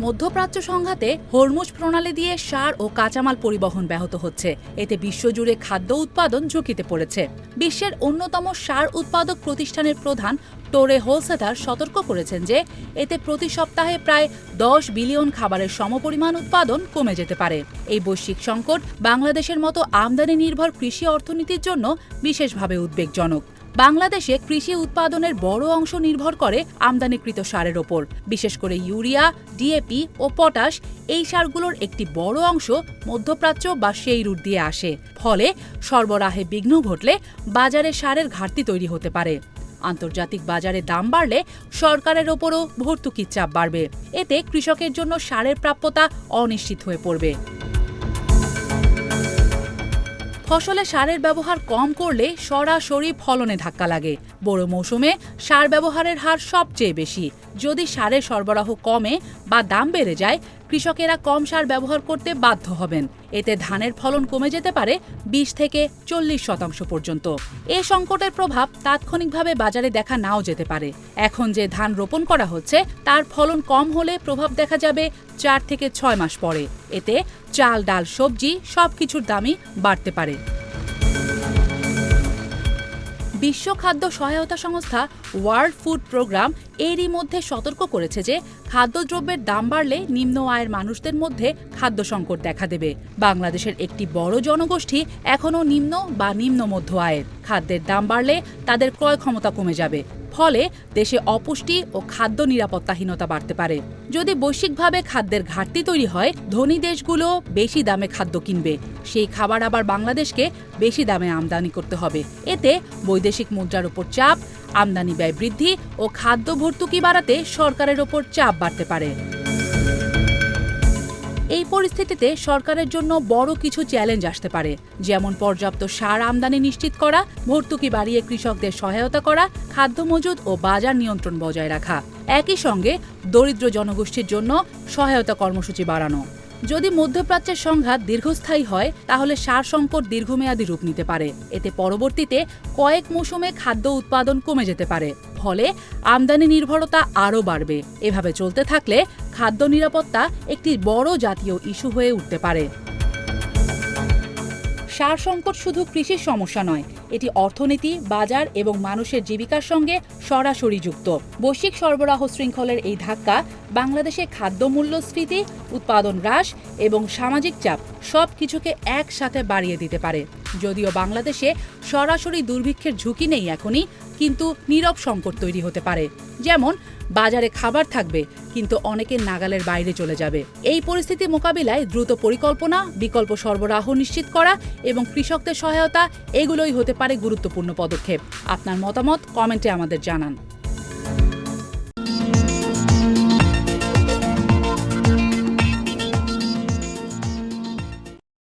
মধ্যপ্রাচ্য সংঘাতে হরমুজ প্রণালী দিয়ে সার ও কাঁচামাল পরিবহন ব্যাহত হচ্ছে। এতে বিশ্বজুড়ে খাদ্য উৎপাদন ঝুঁকিতে পড়েছে। বিশ্বের অন্যতম সার উৎপাদক প্রতিষ্ঠানের প্রধান টোরে হোলসেটার সতর্ক করেছেন যে এতে প্রতি সপ্তাহে প্রায় 10 বিলিয়ন খাবারের সমপরিমাণ উৎপাদন কমে যেতে পারে। এই বৈশ্বিক সংকট বাংলাদেশের মতো আমদানি নির্ভর কৃষি অর্থনীতির জন্য বিশেষভাবে উদ্বেগজনক। বাংলাদেশে কৃষি উৎপাদনের বড় অংশ নির্ভর করে আমদানিকৃত সারের ওপর, বিশেষ করে ইউরিয়া, ডিএপি ও পটাশ। এই সারগুলোর একটি বড় অংশ মধ্যপ্রাচ্য বা সেই রুট দিয়ে আসে। ফলে সরবরাহে বিঘ্ন ঘটলে বাজারে সারের ঘাটতি তৈরি হতে পারে। আন্তর্জাতিক বাজারে দাম বাড়লে সরকারের ওপরও ভর্তুকির চাপ বাড়বে। এতে কৃষকের জন্য সারের প্রাপ্যতা অনিশ্চিত হয়ে পড়বে। ফসলে সারের ব্যবহার কম করলে সরাসরি ফলনে ধাক্কা লাগে। বড় মৌসুমে সার ব্যবহারের হার সবচেয়ে বেশি। যদি সারের সরবরাহ কমে বা দাম বেড়ে যায়, কৃষকেরা কম সার ব্যবহার করতে বাধ্য হবেন। এতে ধানের ফলন কমে যেতে পারে 20 থেকে 40% পর্যন্ত। এ সংকটের প্রভাব তাৎক্ষণিকভাবে বাজারে দেখা নাও যেতে পারে। এখন যে ধান রোপণ করা হচ্ছে তার ফলন কম হলে প্রভাব দেখা যাবে 4 থেকে 6 মাস পরে। এতে চাল, ডাল, সবজি সবকিছুর দামই বাড়তে পারে। বিশ্ব খাদ্য সহায়তা সংস্থা ওয়ার্ল্ড ফুড প্রোগ্রাম এরই মধ্যে সতর্ক করেছে যে খাদ্যদ্রব্যের দাম বাড়লে নিম্ন আয়ের মানুষদের মধ্যে খাদ্য সংকট দেখা দেবে। বাংলাদেশের একটি বড় জনগোষ্ঠী এখনও নিম্ন বা নিম্ন মধ্য আয়ের। খাদ্যের দাম বাড়লে তাদের ক্রয় ক্ষমতা কমে যাবে। ফলে দেশে অপুষ্টি ও খাদ্য নিরাপত্তাহীনতা বাড়তে পারে। যদি বৈশ্বিকভাবে খাদ্যের ঘাটতি তৈরি হয়, ধনী দেশগুলো বেশি দামে খাদ্য কিনবে। সেই খাবার আবার বাংলাদেশকে বেশি দামে আমদানি করতে হবে। এতে বৈদেশিক মুদ্রার উপর চাপ, আমদানি ব্যয় বৃদ্ধি ও খাদ্য ভর্তুকি বাড়াতে সরকারের ওপর চাপ বাড়তে পারে। এই পরিস্থিতিতে সরকারের জন্য বড় কিছু চ্যালেঞ্জ আসতে পারে, যেমন পর্যাপ্ত সার আমদানি নিশ্চিত করা, ভর্তুকি বাড়িয়ে কৃষকদের সহায়তা করা, খাদ্য মজুদ ও বাজার নিয়ন্ত্রণ বজায় রাখা। একই সঙ্গে দরিদ্র জনগোষ্ঠীর জন্য সহায়তা কর্মসূচি বাড়ানো। যদি মধ্যপ্রাচ্যের সংঘাত দীর্ঘস্থায়ী হয়, তাহলে সার সংকট দীর্ঘমেয়াদী রূপ নিতে পারে। এতে পরবর্তীতে কয়েক মৌসুমে খাদ্য উৎপাদন কমে যেতে পারে। ফলে আমদানি নির্ভরতা আরও বাড়বে। এভাবে চলতে থাকলে খাদ্য নিরাপত্তা একটি বড় জাতীয় ইস্যু হয়ে উঠতে পারে। সার সংকট শুধু কৃষির সমস্যা নয়, এটি অর্থনীতি, বাজার এবং মানুষের জীবিকার সঙ্গে সরাসরি যুক্ত। বৈশ্বিক সরবরাহ শৃঙ্খলের এই ধাক্কা বাংলাদেশে খাদ্য মূল্যস্ফীতি, উৎপাদন হ্রাস এবং সামাজিক চাপ সব কিছুকে একসাথে বাড়িয়ে দিতে পারে। যদিও বাংলাদেশে সরাসরি দুর্ভিক্ষের ঝুঁকি নেই এখনই, কিন্তু নীরব সংকট তৈরি হতে পারে। যেমন বাজারে খাবার থাকবে কিন্তু অনেকের নাগালের বাইরে চলে যাবে। এই পরিস্থিতি মোকাবিলায় দ্রুত পরিকল্পনা, বিকল্প সরবরাহ নিশ্চিত করা এবং কৃষকদের সহায়তা এগুলোই হতে পারে গুরুত্বপূর্ণ পদক্ষেপ। আপনার মতামত কমেন্টে আমাদের জানান।